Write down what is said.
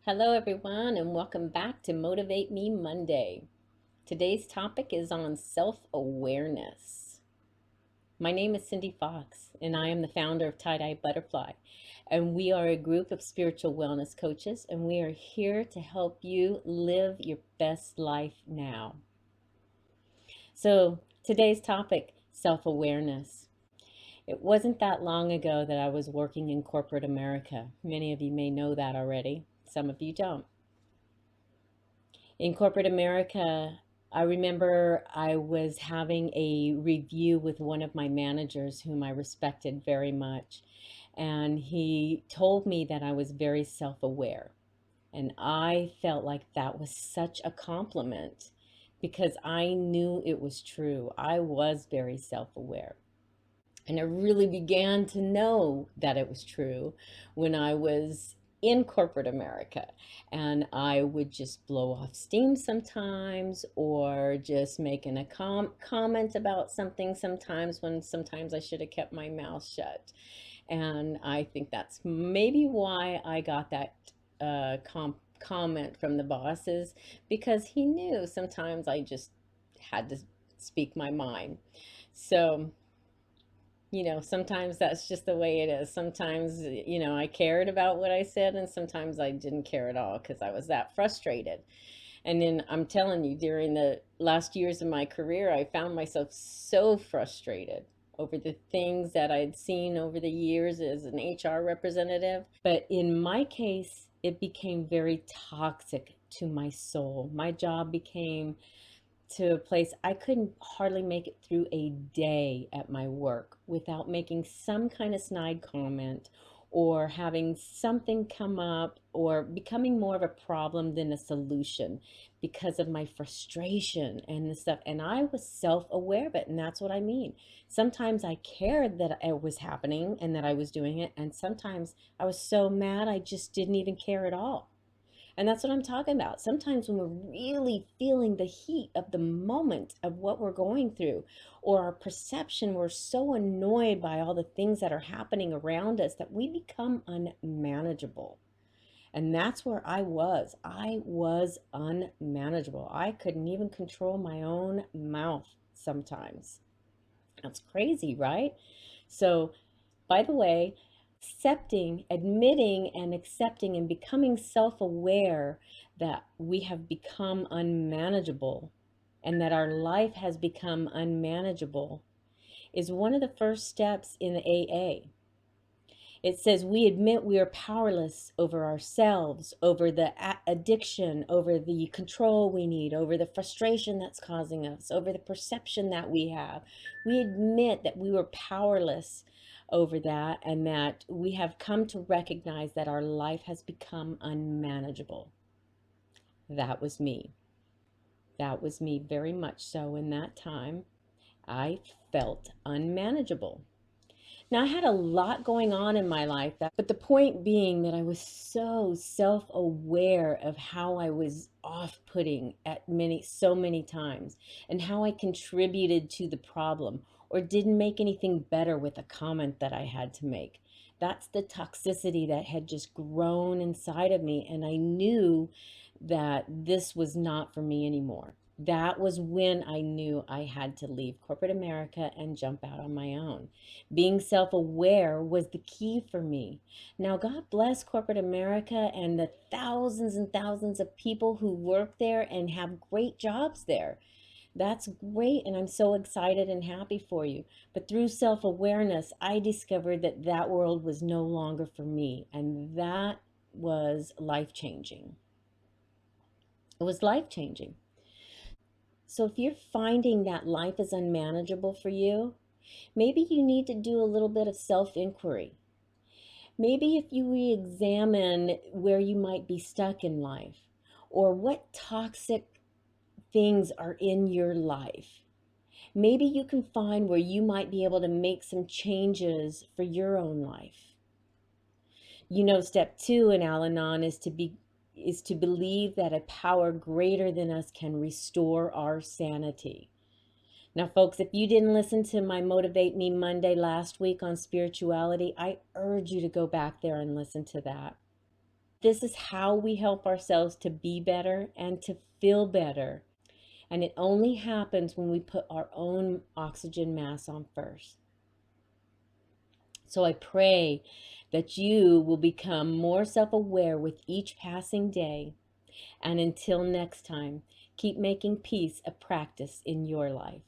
Hello, everyone, and welcome back to Motivate Me Monday. Today's topic is on self awareness. My name is Cindy Fox, and I am the founder of Tie Dye Butterfly. And we are a group of spiritual wellness coaches, and we are here to help you live your best life now. So, today's topic self awareness. It wasn't that long ago that I was working in corporate America. Many of you may know that already, some of you don't. In corporate America, I remember I was having a review with one of my managers whom I respected very much. And he told me that I was very self aware. And I felt like that was such a compliment because I knew it was true. I was very self aware. And I really began to know that it was true when I was in corporate America. And I would just blow off steam sometimes or just making a comment about something sometimes when sometimes I should have kept my mouth shut. And I think that's maybe why I got that comment from the bosses because he knew sometimes I just had to speak my mind. So sometimes that's just the way it is. Sometimes, I cared about what I said, and sometimes I didn't care at all because I was that frustrated. And then I'm telling you, during the last years of my career, I found myself so frustrated over the things that I'd seen over the years as an HR representative. But in my case, it became very toxic to my soul. My job became to a place I couldn't hardly make it through a day at my work without making some kind of snide comment or having something come up or becoming more of a problem than a solution because of my frustration and the stuff. And I was self aware of it. And that's what I mean. Sometimes I cared that it was happening and that I was doing it. And sometimes I was so mad I just didn't even care at all. And that's what I'm talking about. Sometimes when we're really feeling the heat of the moment of what we're going through, or our perception, we're so annoyed by all the things that are happening around us that we become unmanageable. And that's where I was. I was unmanageable. I couldn't even control my own mouth sometimes. That's crazy, right? So, by the way, admitting and accepting and becoming self aware that we have become unmanageable and that our life has become unmanageable is one of the first steps in the AA. It says we admit we are powerless over ourselves, over the addiction, over the control we need, over the frustration that's causing us, over the perception that we have. We admit that we were powerless over that and that we have come to recognize that our life has become unmanageable. That was me. That was me very much so in that time. I felt unmanageable. Now, I had a lot going on in my life, but the point being that I was so self-aware of how I was off-putting at so many times and how I contributed to the problem or didn't make anything better with a comment that I had to make. That's the toxicity that had just grown inside of me, and I knew that this was not for me anymore. That was when I knew I had to leave corporate America and jump out on my own. Being self aware was the key for me. Now, God bless corporate America and the thousands and thousands of people who work there and have great jobs there. That's great, and I'm so excited and happy for you. But through self awareness, I discovered that that world was no longer for me, and that was life changing. It was life changing. So if you're finding that life is unmanageable for you, maybe you need to do a little bit of self inquiry. Maybe if you re examine where you might be stuck in life or what toxic things are in your life, maybe you can find where you might be able to make some changes for your own life. Step two in Al Anon is to believe that a power greater than us can restore our sanity. Now, folks, if you didn't listen to my Motivate Me Monday last week on spirituality, I urge you to go back there and listen to that. This is how we help ourselves to be better and to feel better. And it only happens when we put our own oxygen mask on first. So I pray that you will become more self aware with each passing day. And until next time, keep making peace a practice in your life.